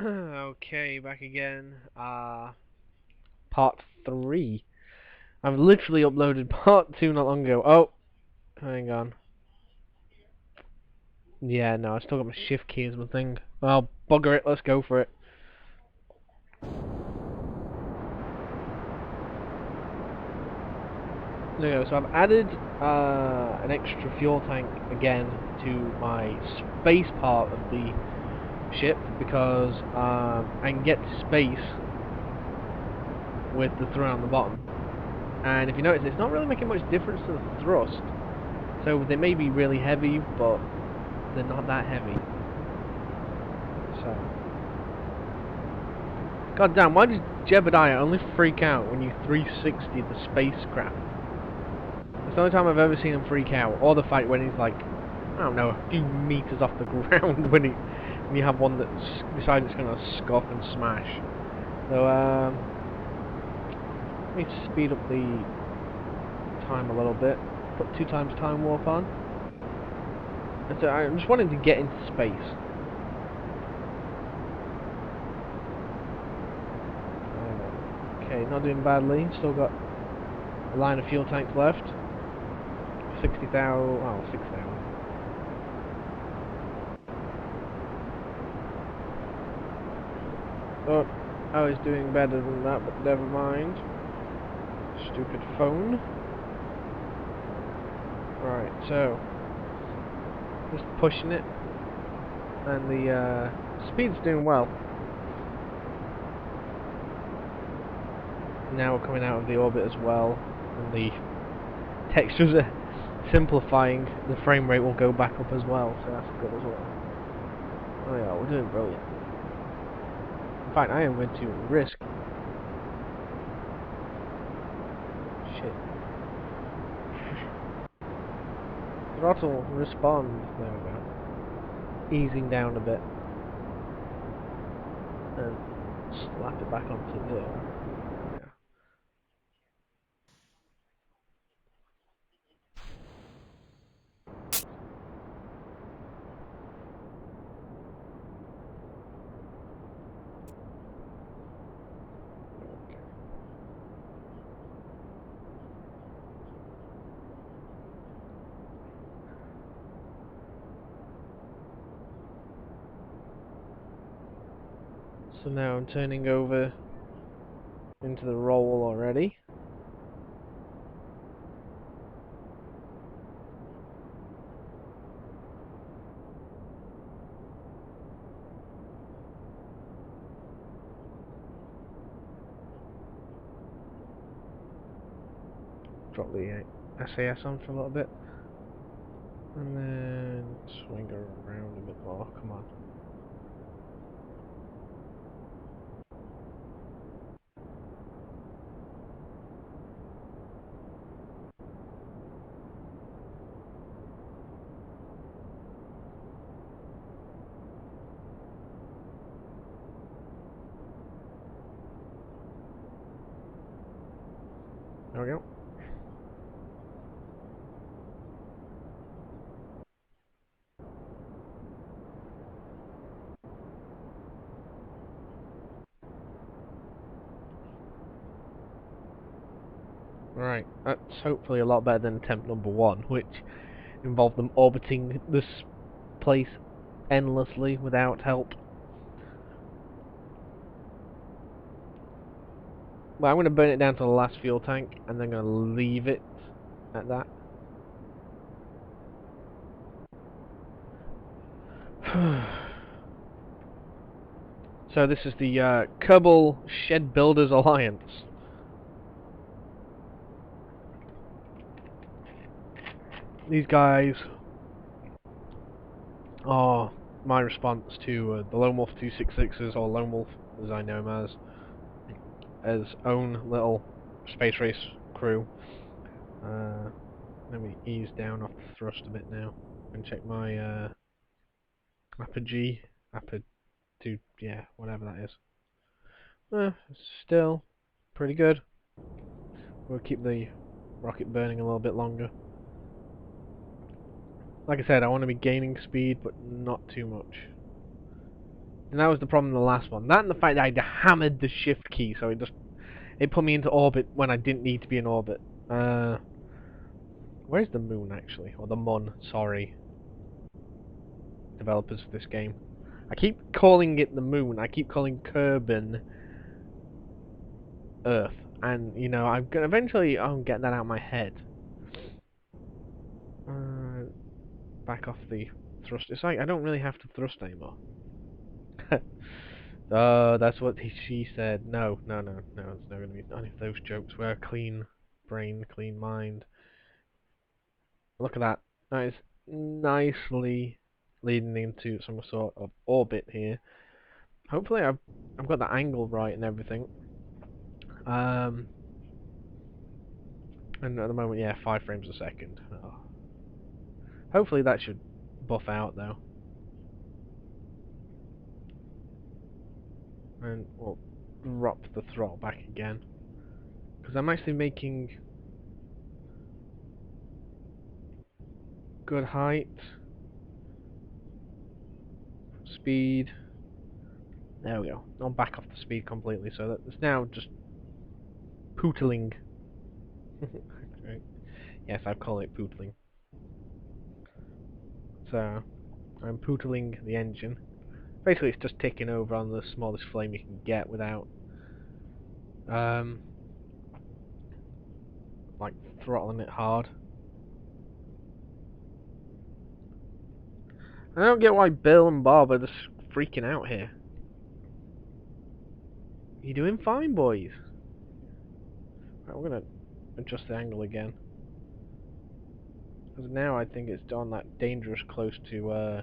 Okay, back again. Part 3. I've literally uploaded part 2 not long ago. Oh, hang on. Yeah, no, I still got my shift key as my thing. Well, bugger it, let's go for it. There you go, so I've added an extra fuel tank again to my space part of the ship because I can get to space with the thrust on the bottom. And if you notice, it's not really making much difference to the thrust. So they may be really heavy, but they're not that heavy. So, god damn, why does Jebediah only freak out when you 360 the spacecraft? It's the only time I've ever seen him freak out. Or the fact when he's like, I don't know, a few meters off the ground when you have one that decides it's gonna scuff and smash. So let me speed up the time a little bit. Put 2 times time warp on. And so I'm just wanting to get into space. Okay, not doing badly. Still got a line of fuel tanks left. 60,000. Oh, 6,000. Oh, I was doing better than that, but never mind. Stupid phone. Right, so just pushing it, and the speed's doing well. Now we're coming out of the orbit as well, and the textures are simplifying. The frame rate will go back up as well, so that's good as well. Oh yeah, we're doing brilliant. In fact, I am going to risk. Shit. Throttle respond. There we go. Easing down a bit, and slap it back onto 0. So now I'm turning over into the roll already. Drop the SAS on for a little bit. And then swing around a bit more. Come on. There we go. Right, that's hopefully a lot better than attempt number 1, which involved them orbiting this place endlessly without help. Well, I'm going to burn it down to the last fuel tank, and then going to leave it at that. So this is the Kerbal Shed Builders Alliance. These guys are my response to the Lone Wolf 266s, or Lone Wolf as I know him as own little space race crew. Let me ease down off the thrust a bit now and check my apogee, apogee, yeah, whatever that is. Still pretty good. We'll keep the rocket burning a little bit longer. Like I said, I want to be gaining speed, but not too much. And that was the problem in the last one. That and the fact that I hammered the shift key, so it put me into orbit when I didn't need to be in orbit. Where's the moon actually? Or the mun, sorry. Developers for this game. I keep calling it the moon. I keep calling Kerbin Earth. And, you know, I'm gonna eventually I'll get that out of my head. Back off the thrust. It's like I don't really have to thrust anymore. That's what she said. No, no, no, no. It's not gonna be any of those jokes. We're a clean brain, clean mind. Look at that. That is nicely leading into some sort of orbit here. Hopefully, I've got the angle right and everything. And at the moment, yeah, 5 frames a second. Oh. Hopefully, that should buff out though. And we'll drop the throttle back again. Because I'm actually making good height, speed. There we go. I'll back off the speed completely, so that it's now just pootling. Okay. Yes, I call it pootling. So I'm pootling the engine. Basically, it's just ticking over on the smallest flame you can get without like throttling it hard. I don't get why Bill and Bob are just freaking out here. You're doing fine, boys. Right, we're gonna adjust the angle again. Because now I think it's on that dangerous close to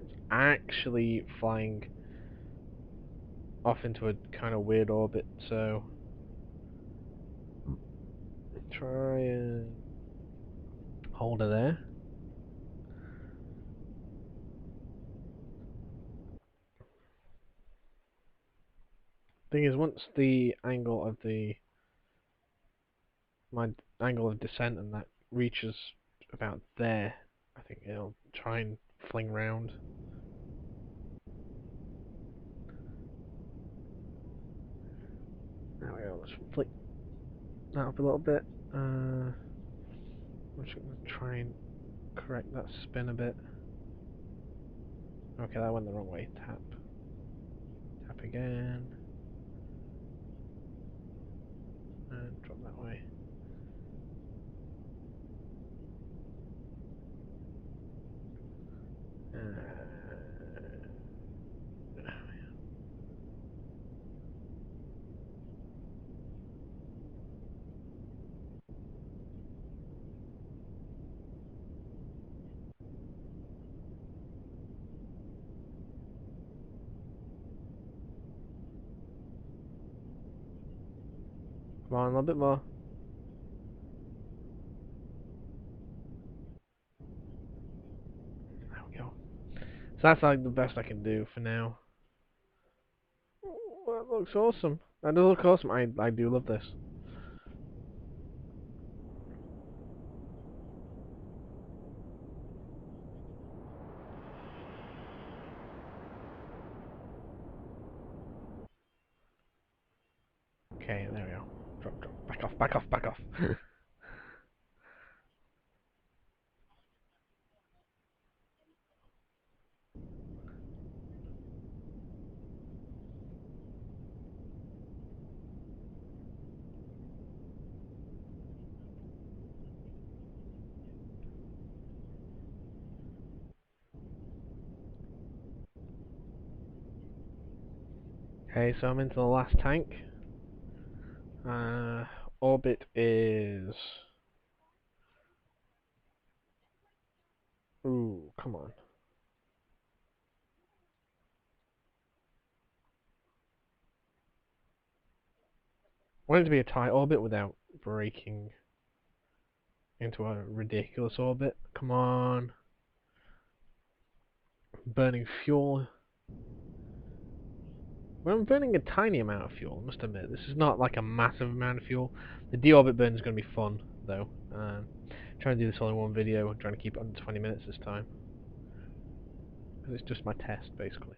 it's actually flying off into a kind of weird orbit, so try and hold her there. Thing is, once the angle of my angle of descent and that reaches about there, I think it'll try and fling round. There we go, let's flick that up a little bit. I'm just going to try and correct that spin a bit. Okay, that went the wrong way. Tap. Tap again. And drop that way. Come on, a little bit more. There we go. So that's like the best I can do for now. Oh, that looks awesome. That does look awesome. I do love this. Okay, there we go. Drop, drop. Back off, back off, back off. Okay, so I'm into the last tank. Orbit is... Ooh, come on. I want it to be a tight orbit without breaking into a ridiculous orbit. Come on. Burning fuel. Well, I'm burning a tiny amount of fuel, I must admit. This is not like a massive amount of fuel. The deorbit burn is going to be fun, though. Trying to do this all in one video. I'm trying to keep it under 20 minutes this time. Because it's just my test, basically.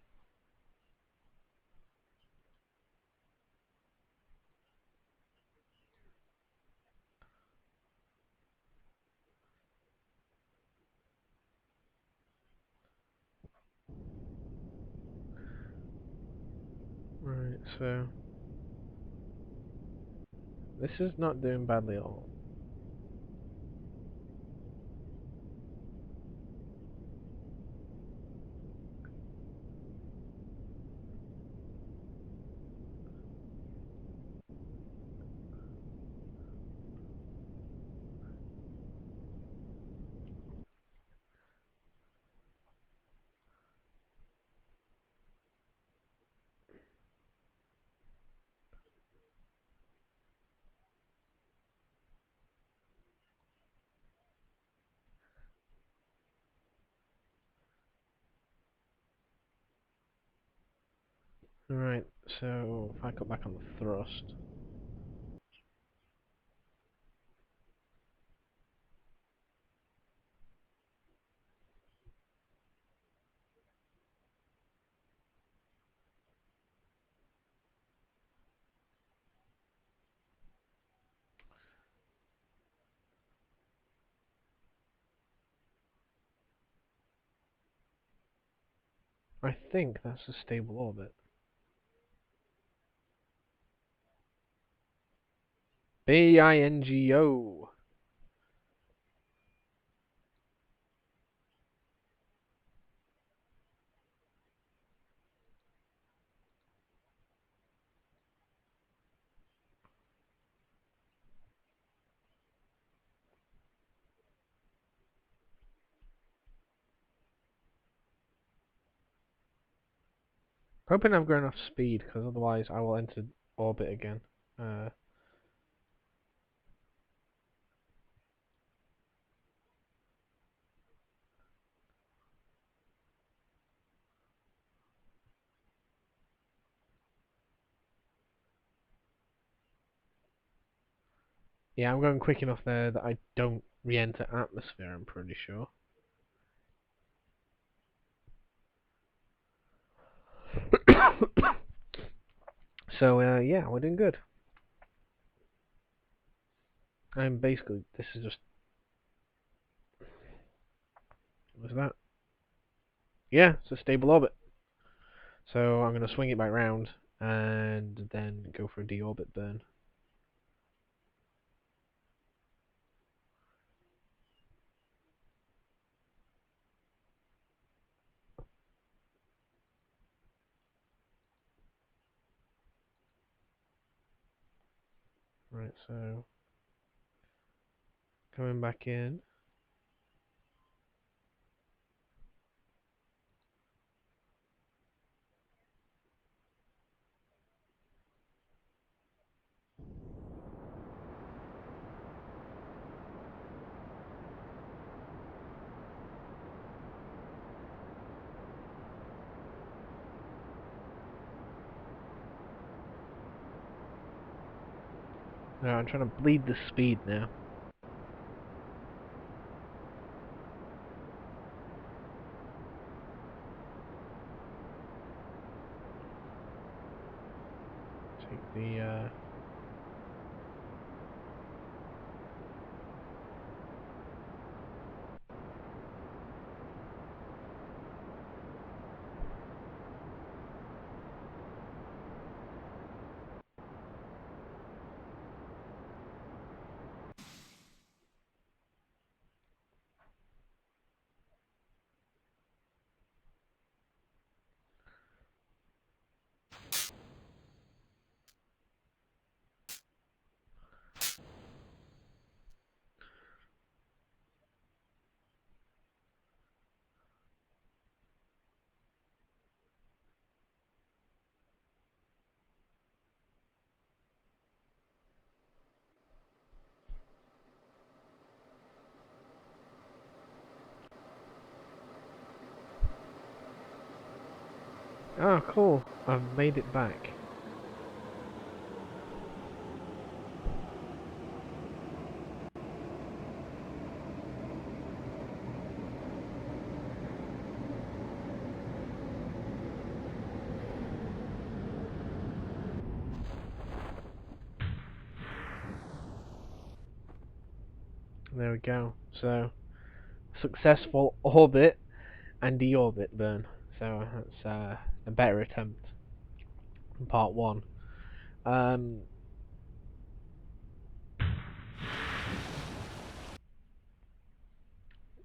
Right, so this is not doing badly at all. Right, so if I got back on the thrust. I think that's a stable orbit. BINGO! Hoping I've got enough speed, because otherwise I will enter orbit again. Yeah, I'm going quick enough there that I don't re-enter atmosphere, I'm pretty sure. So, yeah, we're doing good. I'm basically, this is just... What's that? Yeah, it's a stable orbit. So I'm going to swing it back round, and then go for a deorbit burn. Right, so... Coming back in. No, I'm trying to bleed the speed now. Take the, Oh, cool. I've made it back. There we go. So, successful orbit and deorbit burn. So that's a better attempt in part one.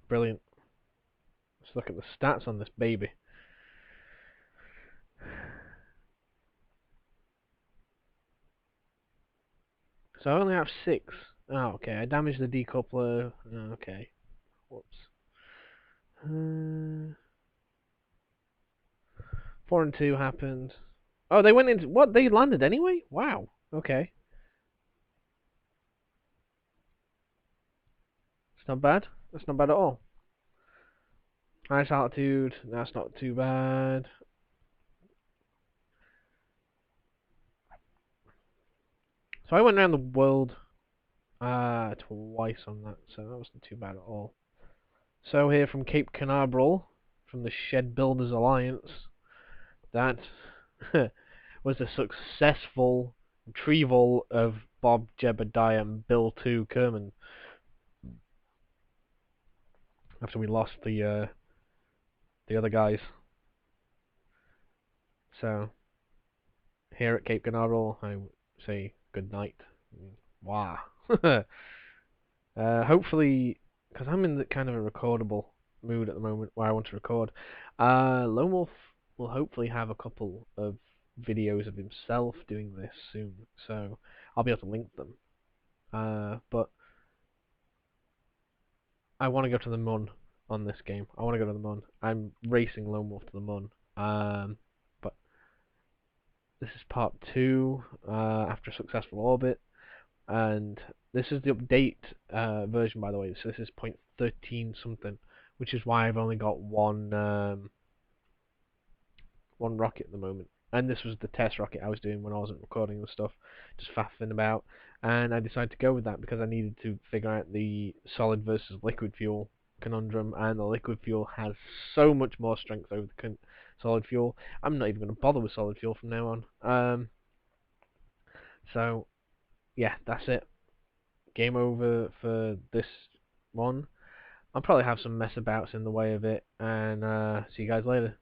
Brilliant. Let's look at the stats on this baby. So I only have 6. Oh, okay. I damaged the decoupler. Oh, okay. Whoops. 4 and 2 happened. Oh, they went into... What? They landed anyway? Wow. Okay. It's not bad. That's not bad at all. Highest altitude. That's not too bad. So I went around the world twice on that, so that wasn't too bad at all. So here from Cape Canaveral, from the Shed Builders Alliance, that was a successful retrieval of Bob, Jebediah, and Bill 2 Kerman after we lost the other guys. So here at Cape Canaveral, I say good night. Wow. Hopefully, because I'm in the kind of a recordable mood at the moment where I want to record. Lone Wolf will hopefully have a couple of videos of himself doing this soon, so I'll be able to link them. But I want to go to the Mun on this game. I want to go to the Mun. I'm racing Lone Wolf to the Mun. But this is part 2 after a successful orbit. And this is the update version, by the way. So this is 0.13 something, which is why I've only got one rocket at the moment. And this was the test rocket I was doing when I wasn't recording the stuff, just faffing about. And I decided to go with that because I needed to figure out the solid versus liquid fuel conundrum, and the liquid fuel has so much more strength over the solid fuel. I'm not even going to bother with solid fuel from now on. So yeah, that's it. Game over for this one. I'll probably have some mess abouts in the way of it, and see you guys later.